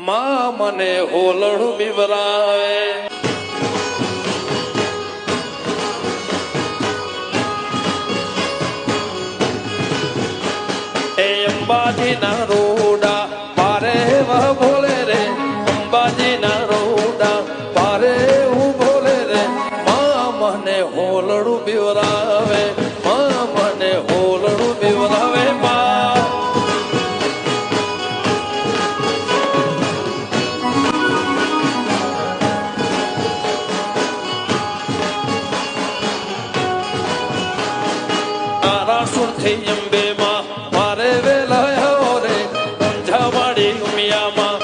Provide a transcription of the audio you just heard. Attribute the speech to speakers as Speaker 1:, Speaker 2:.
Speaker 1: માં મને હોલણું બીવરાવે એ અંબાજી ના રોડા પારે વહ ભોલે રે અંબાજી ના રોડા પારે હું ભોલે રે માં મને હોલણું બીવરાવે માં મને હોલણું બીવરાવે માં અંબે માં મારે વેલાયો રે ઊંઝાવાડી ઉમિયામાં